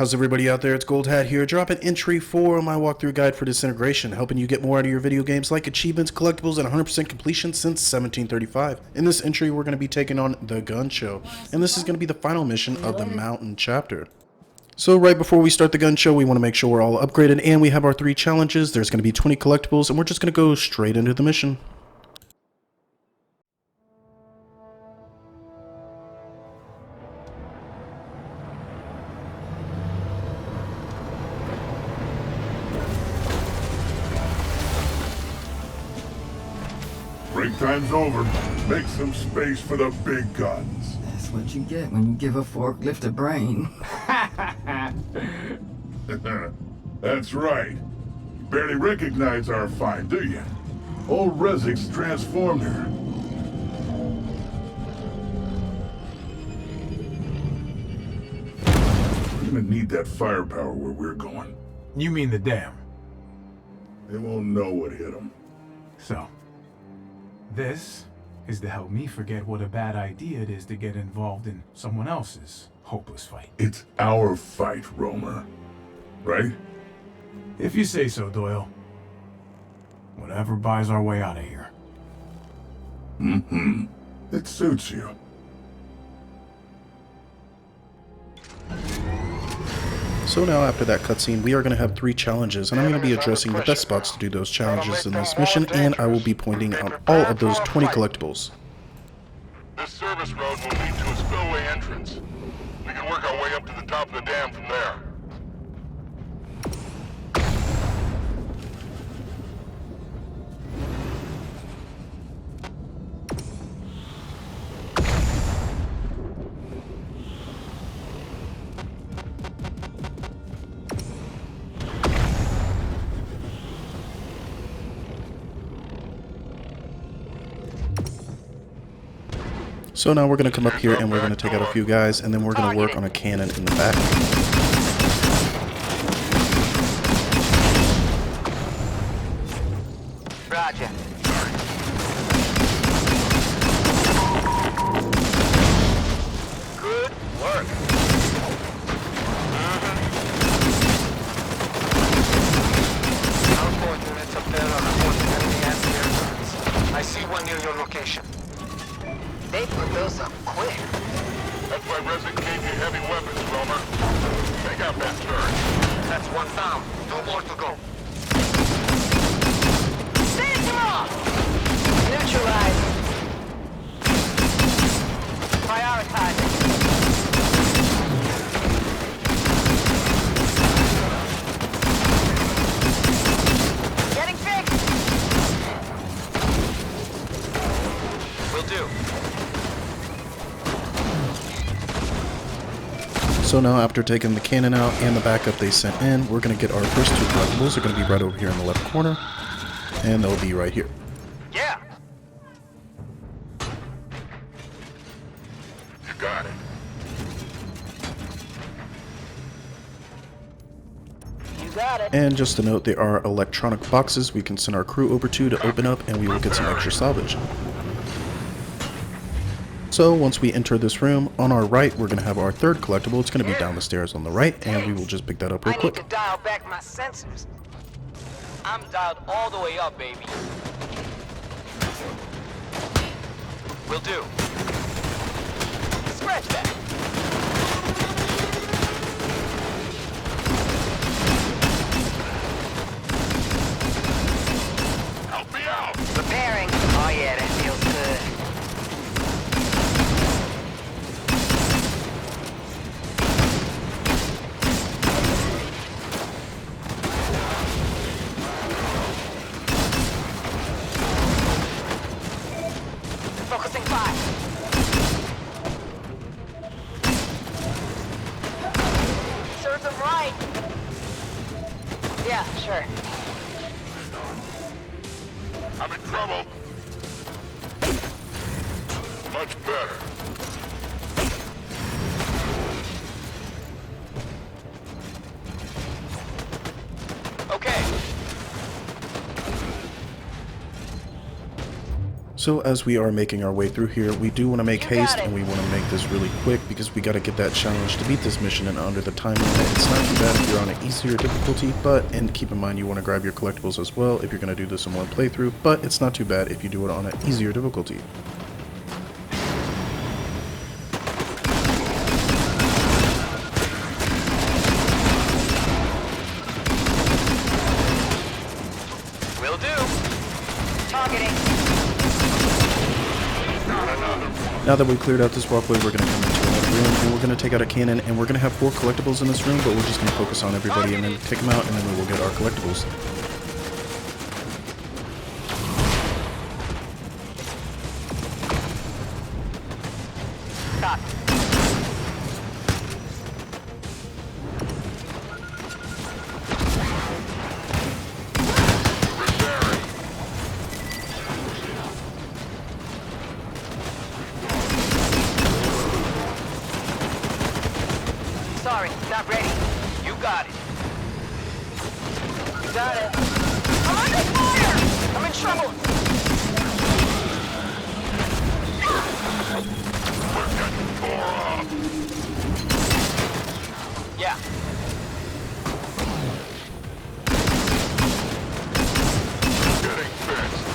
How's everybody out there? It's Gold Hat here, dropping entry 4 on my walkthrough guide for Disintegration, helping you get more out of your video games like achievements, collectibles, and 100% completion since 1735. In this entry, we're going to be taking on the gun show, and this is going to be the final mission of the mountain chapter. So right before we start the gun show, we want to make sure we're all upgraded, and we have our 3 challenges. There's going to be 20 collectibles, and we're just going to go straight into the mission. Break time's over. Make some space for the big guns. That's what you get when you give a forklift a brain. That's right. You barely recognize our find, do you? Old Rezik's transformed her. We're gonna need that firepower where we're going. You mean the dam? They won't know what hit them. So, this is to help me forget what a bad idea it is to get involved in someone else's hopeless fight. It's our fight, Romer. Right? If you say so, Doyle. Whatever buys our way out of here. Mm-hmm. It suits you. So now after that cutscene, we are going to have 3 challenges, and I'm going to be addressing the best spots to do those challenges in this mission, and I will be pointing out all of those 20 collectibles. This service road will lead to a spillway entrance. We can work our way up to the top of the dam from there. So now we're going to come up here and we're going to take out a few guys, and then we're going to work on a cannon in the back. Roger. Good work. Outboard units up there are reporting enemy anti-air guns. I see one near your location. They put those up quick. That's why Rezik gave you heavy weapons, Romer. Take out that turret. That's one down. 2 more to go. Finish him off! Neutralize. Prioritize. Getting fixed. Will do. So now after taking the cannon out and the backup they sent in, we're going to get our first 2 collectibles. They're going to be right over here in the left corner, and they'll be right here. Yeah. You got it. You got it. And just a note, there are electronic boxes we can send our crew over to open up, and we will get some extra salvage. So once we enter this room, on our right, we're going to have our 3rd collectible. It's going to be down the stairs on the right, and we will just pick that up real quick. I need to dial back my sensors. I'm dialed all the way up, baby. Will do. Scratch that. Help me out. Repairing. Oh yeah, that feels good. Focusing fire. Serves them right. Yeah, sure. I'm in trouble. Much better. Okay. So as we are making our way through here, we do want to make haste and we want to make this really quick because we got to get that challenge to beat this mission in under the time limit. It's not too bad if you're on an easier difficulty, and keep in mind you want to grab your collectibles as well if you're going to do this in one playthrough, but it's not too bad if you do it on an easier difficulty. Will do. Targeting. Now that we've cleared out this walkway, we're going to come into another room, and we're going to take out a cannon, and we're going to have 4 collectibles in this room, but we're just going to focus on everybody and then take them out, and then we will get our collectibles. Stop. Sorry, not ready. You got it. You got it. I'm under fire! I'm in trouble. We're getting tore up. Yeah. Getting fixed.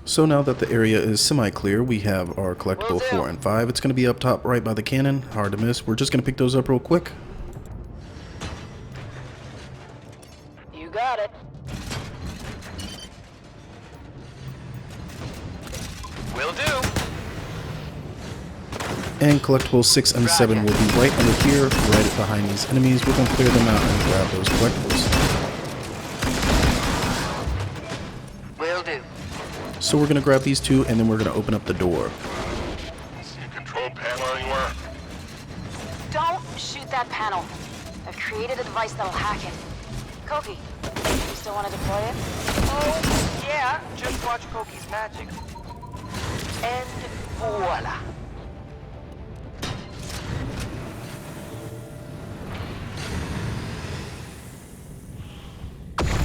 So now that the area is semi-clear, we have our collectible 4 and 5. It's going to be up top right by the cannon. Hard to miss. We're just going to pick those up real quick. You got it. Will do. And collectibles 6 and 7 will be right under here, right behind these enemies. We're going to clear them out and grab those collectibles. Will do. So we're going to grab these 2, and then we're going to open up the door. See a control panel anywhere? Don't shoot that panel. I've created a device that'll hack it. Koki, you still want to deploy it? Oh, yeah. Just watch Koki's magic. And voila.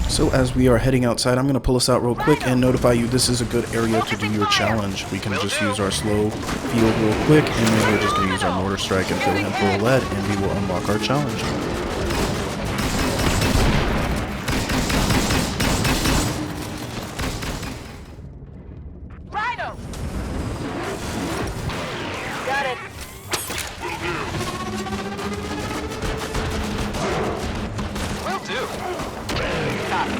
So as we are heading outside, I'm going to pull us out real quick and notify you this is a good area to do your challenge. We can just use our slow field real quick, and then we're just going to use our mortar strike and fill him full of lead, and we will unlock our challenge. Rhino! Got it. Will do. Got it.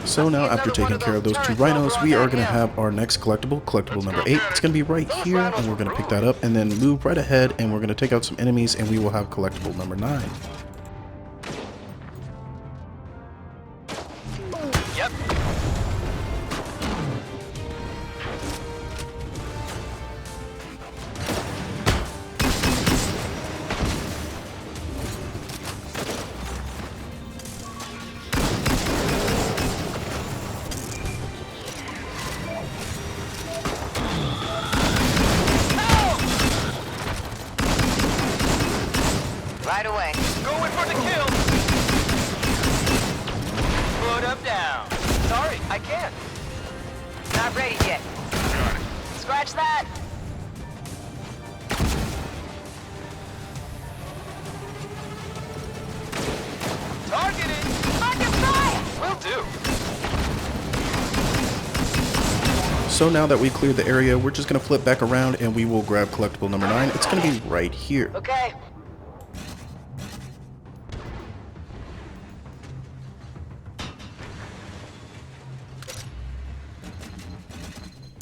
So now, after taking care of those 2 rhinos, we are going to have our next collectible, collectible number 8. It's going to be right here, and we're going to pick that up and then move right ahead, and we're going to take out some enemies, and we will have collectible number 9. Yep. Right away. Going for the kill. Put up down. Sorry, I can't. Not ready yet. Scratch that. Targeted. Under fire. Will do. So now that we cleared the area, we're just going to flip back around, and we will grab collectible number 9. It's going to be right here. Okay.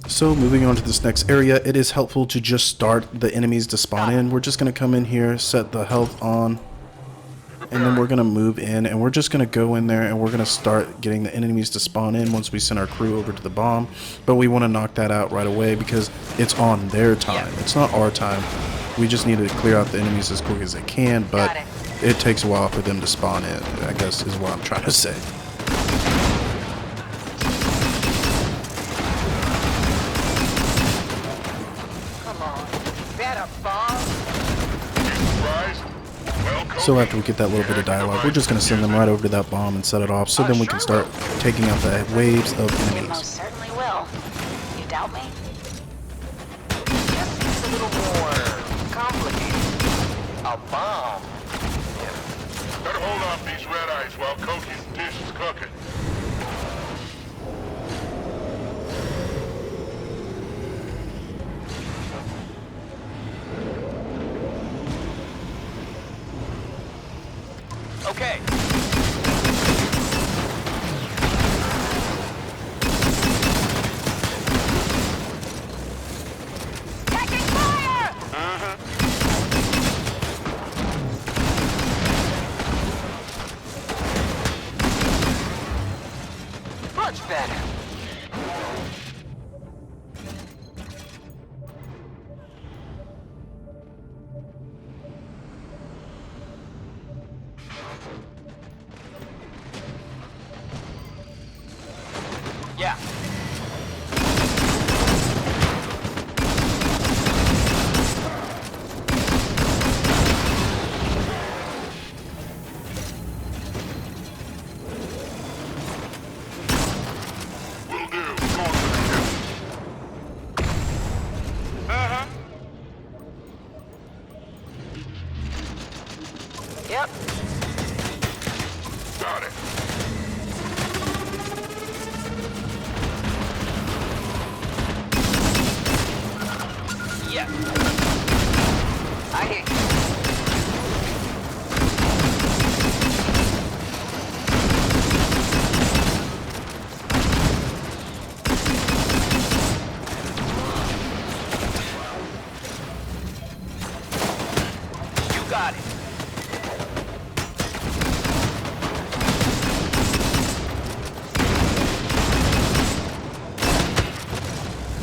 So moving on to this next area, it is helpful to just start the enemies to spawn in. We're just going to come in here, set the health on, and then we're we're going to move in, and we're just going to go in there, and we're going to start getting the enemies to spawn in once we send our crew over to the bomb. But we want to knock that out right away because it's on their time. It's not our time. We just need to clear out the enemies as quick as they can, but it takes a while for them to spawn in, I guess is what I'm trying to say. Come on. Better bomb. So after we get that little bit of dialogue, we're just going to send them right over to that bomb and set it off, so then we can start taking out the waves of It enemies. most certainly will. You doubt me? Just seems a little more complicated. A bomb. Better hold off these red eyes while Koki's dish is cooking. Okay. Taking fire! Much better. Yeah. Will do. Go on to the kill. Yep. Got it. Yeah. I hear you. You got it.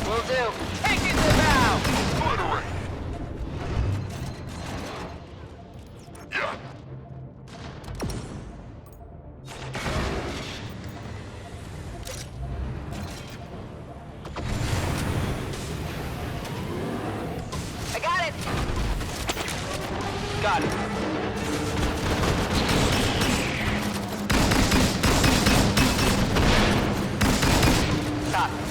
Will do. Take it to bow. Obliterate. Yeah. I got it. Got it. Got it.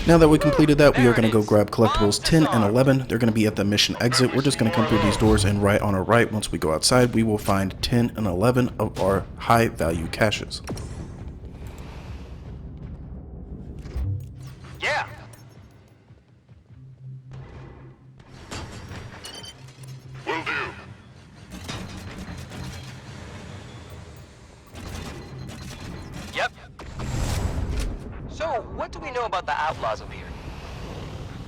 Now that we completed that, we are going to go grab collectibles 10 and 11. They're going to be at the mission exit. We're just going to come through these doors, and right on our right, once we go outside, we will find 10 and 11 of our high value caches. Yeah. Will do. Yep. So, what do we know about the outlaws over here?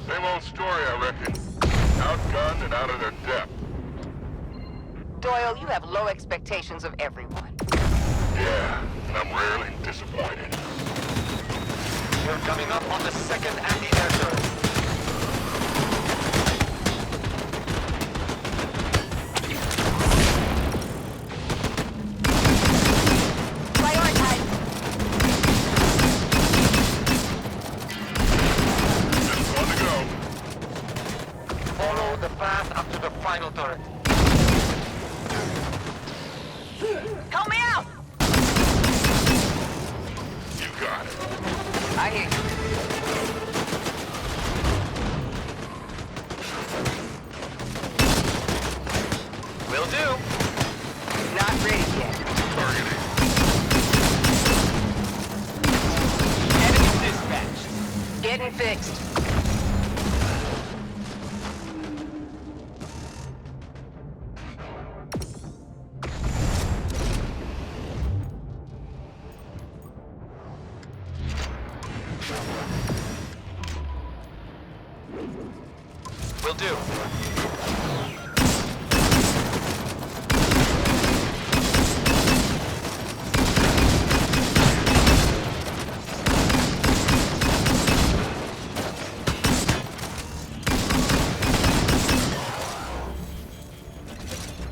Same old story, I reckon. Outgunned and out of their depth. Doyle, you have low expectations of everyone. Yeah, and I'm rarely disappointed. You're coming up on the second anti-air turret. Prioritize. Just one to go. Follow the path up to the final turret. Help me out! You got it. I hear you. Will do. Not ready yet. Targeting. Enemy dispatched. Getting fixed. Will do.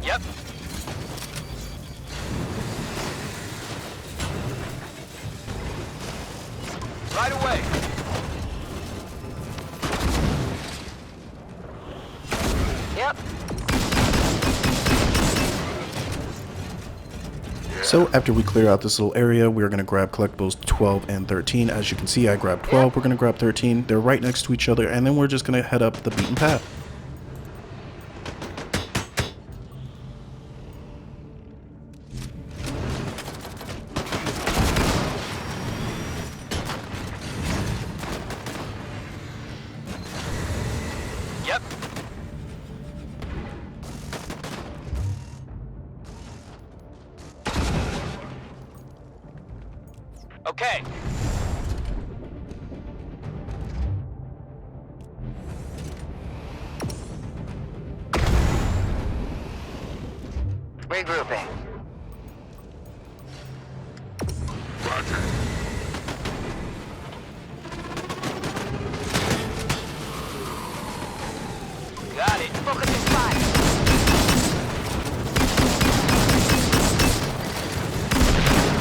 Yep. Right away. Yep. So after we clear out this little area, we're going to grab collectibles 12 and 13. As you can see, I grabbed 12. We're going to grab 13. They're right next to each other, and then we're just going to head up the beaten path. Yep. Okay. Regrouping. Roger. Got it. Focus is fire.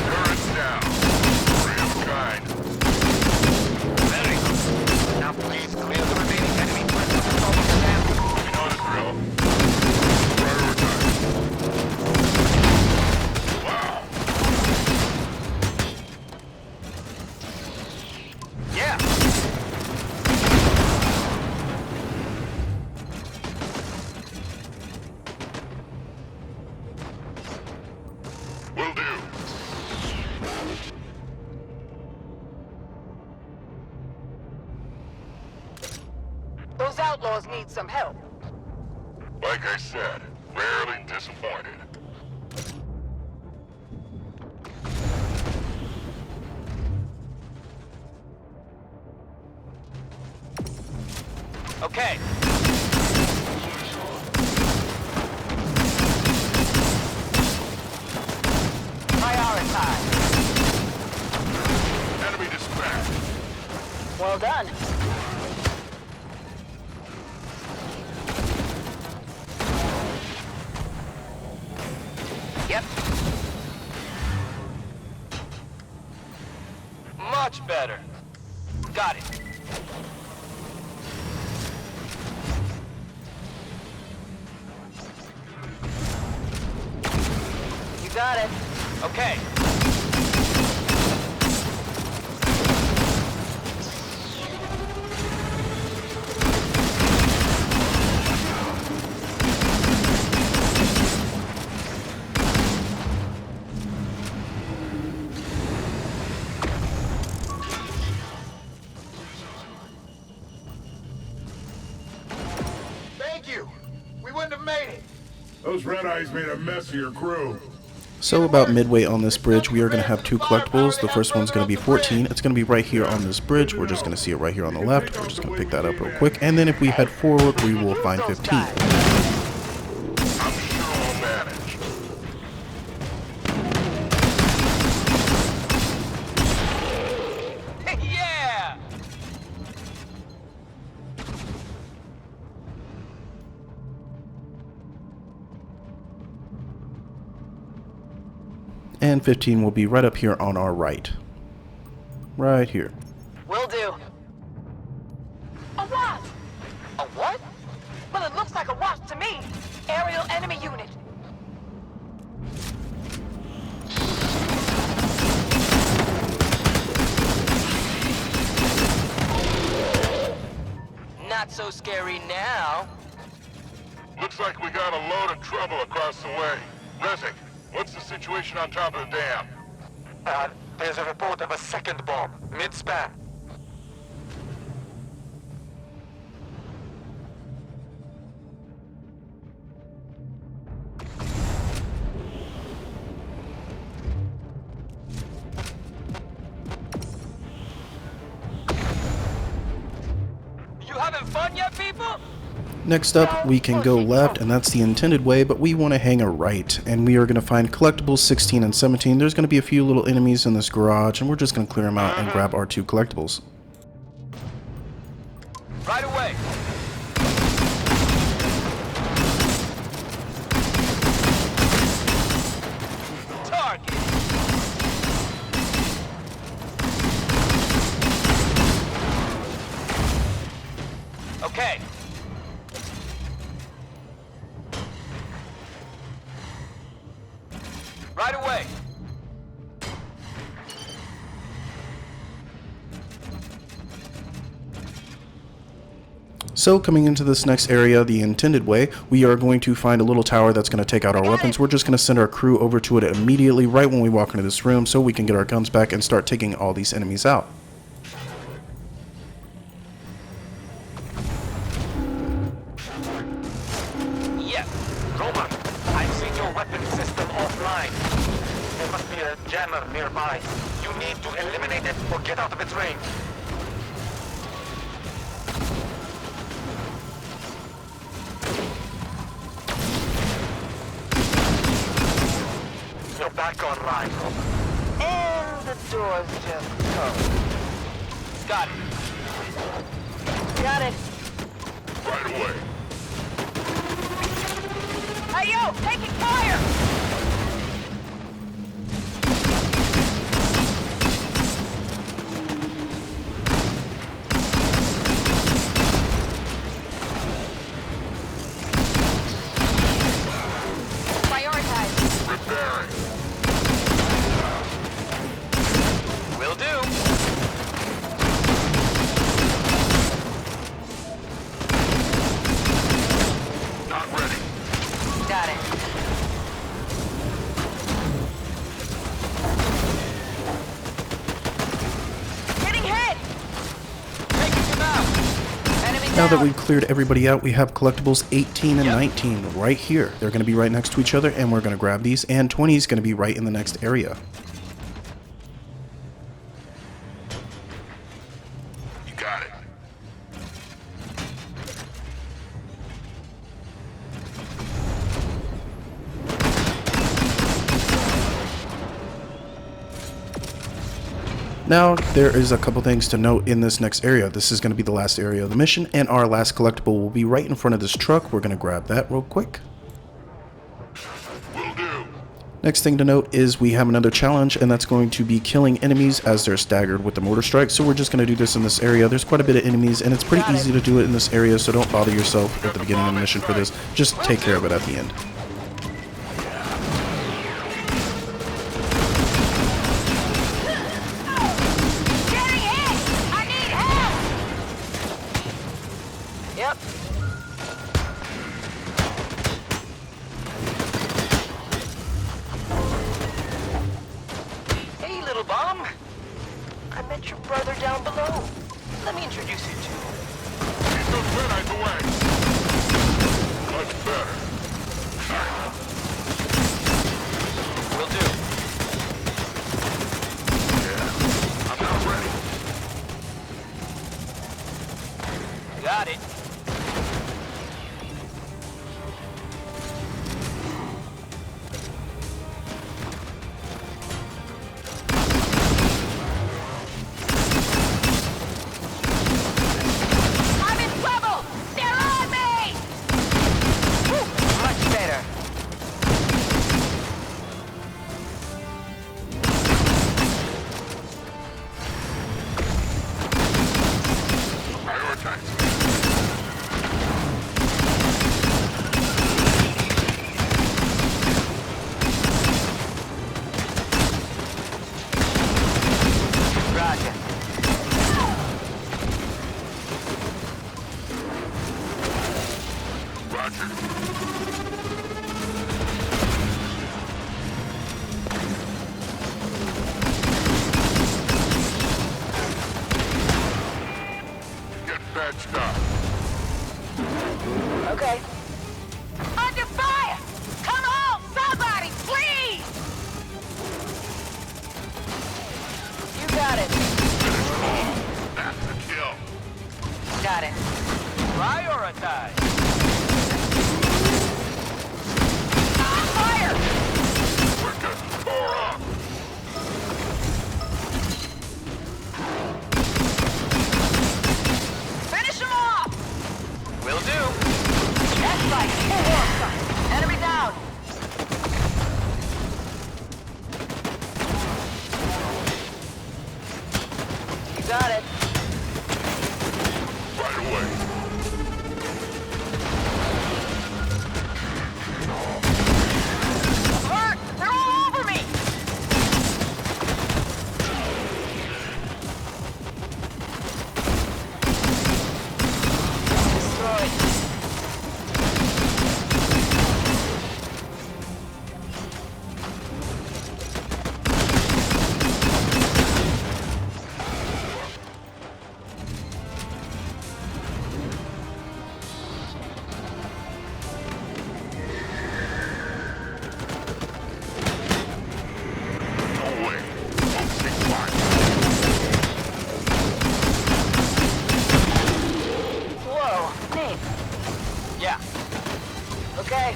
Turret's down. Three of a kind. Very good. Now please clear the remaining enemy threats of the problem down. You know the drill. Prioritize. Wow. Yeah. Will do. Those outlaws need some help. Like I said, rarely disappointed. Okay. Prioritize. Enemy dispatched. Well done. Yep. Much better. Got it. You got it. Okay. Thank you. We wouldn't have made it. Those red eyes made a mess of your crew. So about midway on this bridge, we are going to have two collectibles. The first one's going to be 14. It's going to be right here on this bridge. We're just going to see it right here on the left. We're just going to pick that up real quick. And then if we head forward, we will find 15. I'm sure I'll manage. Yeah! And 15 will be right up here on our right. Right here. Will do. A wasp! A what? Well, it looks like a wasp to me. Aerial enemy unit. so scary now. Looks like we got a load of trouble across the way. Resnick, what's the situation on top of the dam? There's a report of a second bomb, mid-span. You having fun yet, people? Next up, we can go left, and that's the intended way, but we want to hang a right, and we are going to find Collectibles 16 and 17. There's going to be a few little enemies in this garage, and we're just going to clear them out and grab our 2 collectibles. Right away. Target. Okay. Right away. So coming into this next area, the intended way, we are going to find a little tower that's going to take out our weapons. We're just going to send our crew over to it immediately right when we walk into this room so we can get our guns back and start taking all these enemies out. Yes. Roman, I've seen your weapon system offline. There must be a jammer nearby. You need to eliminate it or get out of its range. You're back online, Roman. And the door's just closed. Got it. Got it. Right away. Hey, yo! Taking fire! Prioritize. Repairing. Will do. Not ready. Got it. Getting hit! Taking him out. Enemy Now that down. we've cleared everybody out, we have Collectibles 18 and 19 right here. They're going to be right next to each other, and we're going to grab these, and 20 is going to be right in the next area. You got it. Now, there is a couple things to note in this next area. This is going to be the last area of the mission, and our last collectible will be right in front of this truck. We're going to grab that real quick. Will do. Next thing to note is we have another challenge, and that's going to be killing enemies as they're staggered with the mortar strike. So we're just going to do this in this area. There's quite a bit of enemies, and it's pretty easy to do it in this area, so don't bother yourself at the beginning of the mission for this. Just take care of it at the end. Getting hit! I need help! Yep. Hey, little bomb. I met your brother down below. Let me introduce you to him. Keep those Mennonites away. Much better. Get patched up. Okay. Under fire! Come on, somebody, please! You got it. That's the kill. Got it. Prioritize. Fire! We're getting tore up. Finish him off! Will do. That's right. Enemy down. You got it. Right away. Hurt! They're all over me! Destroyed. No way. Focusing fire. Whoa, Nate. Yeah. Okay.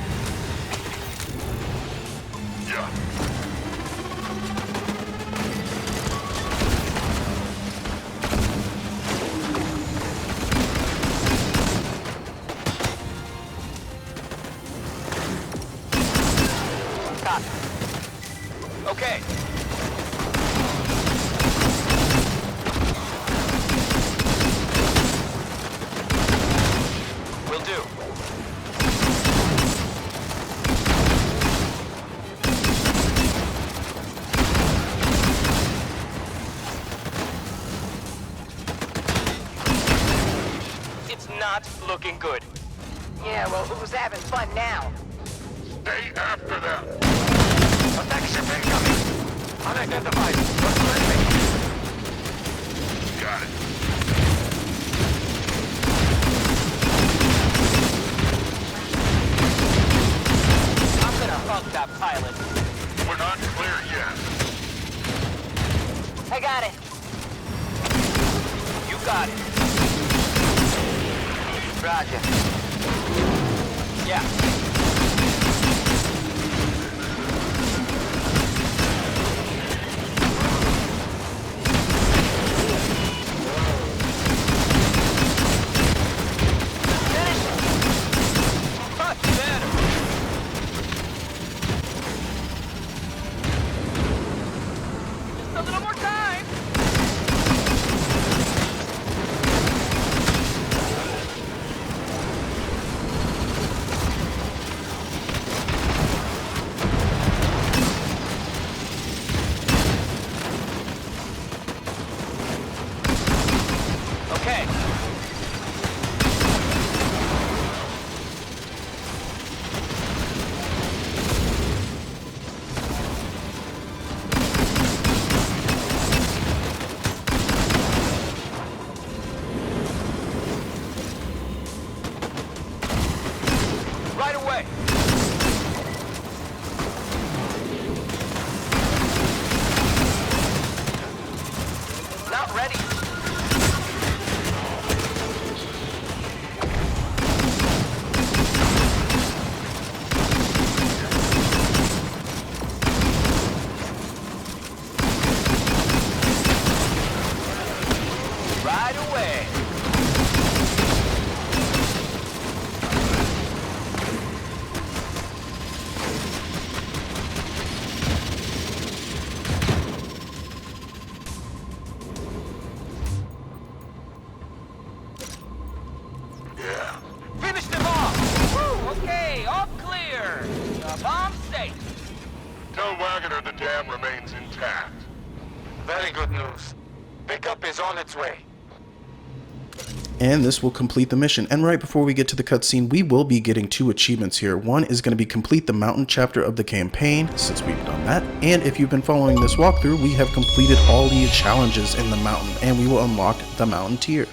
Yeah. Copy. Okay. Will do. It's not looking good. Yeah, well, who's having fun now? Stay after them. Attack ship incoming! Unidentified. Got it. I'm gonna hug that pilot. We're not clear yet. I got it. You got it. Roger. Yeah. Much better. Just a little more time. Okay. Right away. Not ready. Right away. Yeah. Finish them off! Woo, okay, all clear. The bomb's safe. Tell Wagner the dam remains intact. Very good news. Pickup is on its way. and this will complete the mission. And right before we get to the cutscene, we will be getting 2 achievements here. One is going to be complete the mountain chapter of the campaign, since we've done that. And if you've been following this walkthrough, we have completed all the challenges in the mountain, and we will unlock the mountain tier.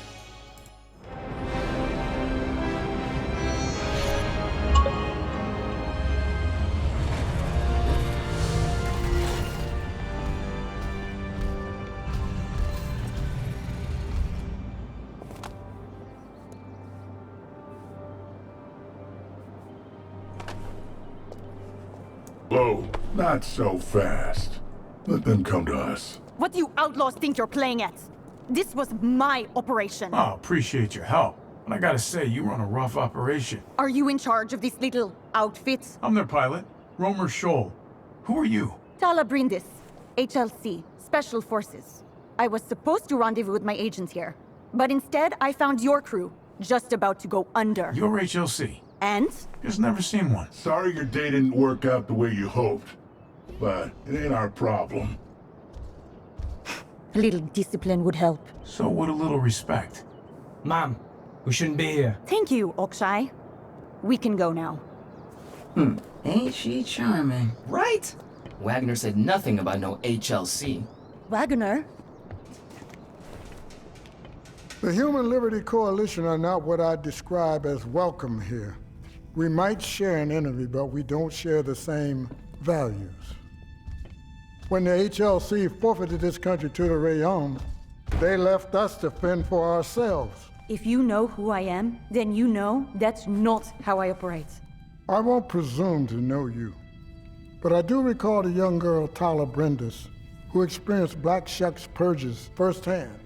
Whoa, not so fast. Let them come to us. What do you outlaws think you're playing at? This was my operation. Oh, appreciate your help. But I gotta say, you run a rough operation. Are you in charge of this little outfit? I'm their pilot, Romer Scholl. Who are you? Tala Brindis, HLC, Special Forces. I was supposed to rendezvous with my agent here, but instead I found your crew, just about to go under. You're HLC. And? Just never seen one. Sorry your day didn't work out the way you hoped, but it ain't our problem. A little discipline would help. So would a little respect. Mom, we shouldn't be here. Thank you, Okshay. We can go now. Ain't she charming? Right? Wagner said nothing about no HLC. Wagner? The Human Liberty Coalition are not what I'd describe as welcome here. We might share an enemy, but we don't share the same values. When the HLC forfeited this country to the Rayon, they left us to fend for ourselves. If you know who I am, then you know that's not how I operate. I won't presume to know you, but I do recall the young girl Tala Brindis, who experienced Black Shuck's purges firsthand.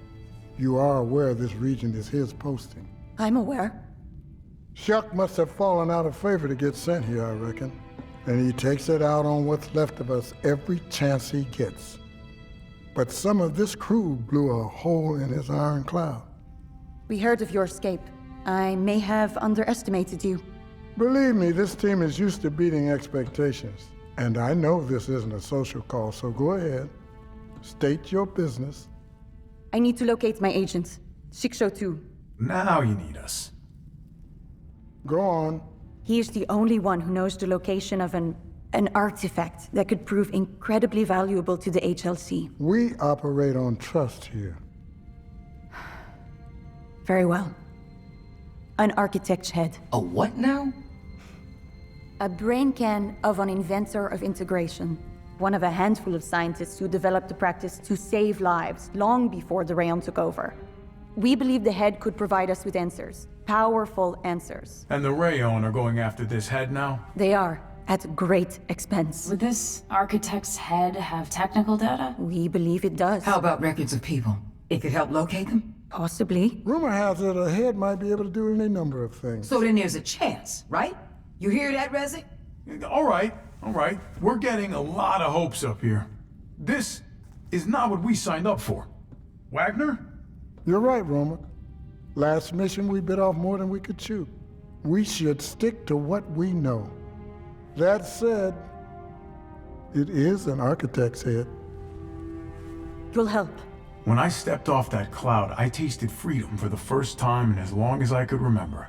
You are aware this region is his posting. I'm aware. Shuck must have fallen out of favor to get sent here, I reckon. And he takes it out on what's left of us every chance he gets. But some of this crew blew a hole in his iron cloud. We heard of your escape. I may have underestimated you. Believe me, this team is used to beating expectations. And I know this isn't a social call, so go ahead. State your business. I need to locate my agent, Shiksho 2. Now you need us. Go on. He is the only one who knows the location of an artifact that could prove incredibly valuable to the HLC. We operate on trust here. Very well. An architect's head. A what now? A brain can of an inventor of integration. One of a handful of scientists who developed the practice to save lives long before the Rayon took over. We believe the head could provide us with answers. Powerful answers. And the Rayon are going after this head now? They are, at great expense. Would this architect's head have technical data? We believe it does. How about records of people? It could help locate them? Possibly. Rumor has it a head might be able to do any number of things. So then there's a chance, right? You hear that, Rezik? All right. We're getting a lot of hopes up here. This is not what we signed up for. Wagner? You're right, Roman. Last mission we bit off more than we could chew. We should stick to what we know. That said, it is an architect's head. You'll help. When I stepped off that cloud, I tasted freedom for the first time in as long as I could remember.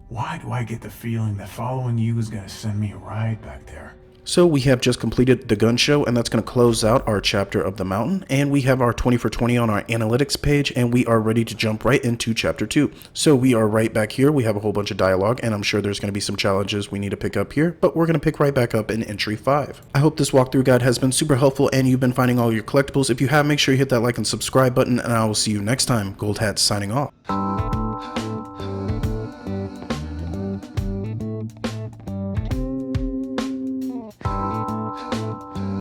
Why do I get the feeling that following you is gonna send me right back there? So we have just completed the gun show, and that's going to close out our chapter of the mountain, and we have our 20 for 20 on our analytics page, and we are ready to jump right into chapter 2. So we are right back here. We have a whole bunch of dialogue, and I'm sure there's going to be some challenges we need to pick up here, but we're going to pick right back up in entry 5. I hope this walkthrough guide has been super helpful and you've been finding all your collectibles. If you have, make sure you hit that like and subscribe button, and I will see you next time. Gold Hat signing off.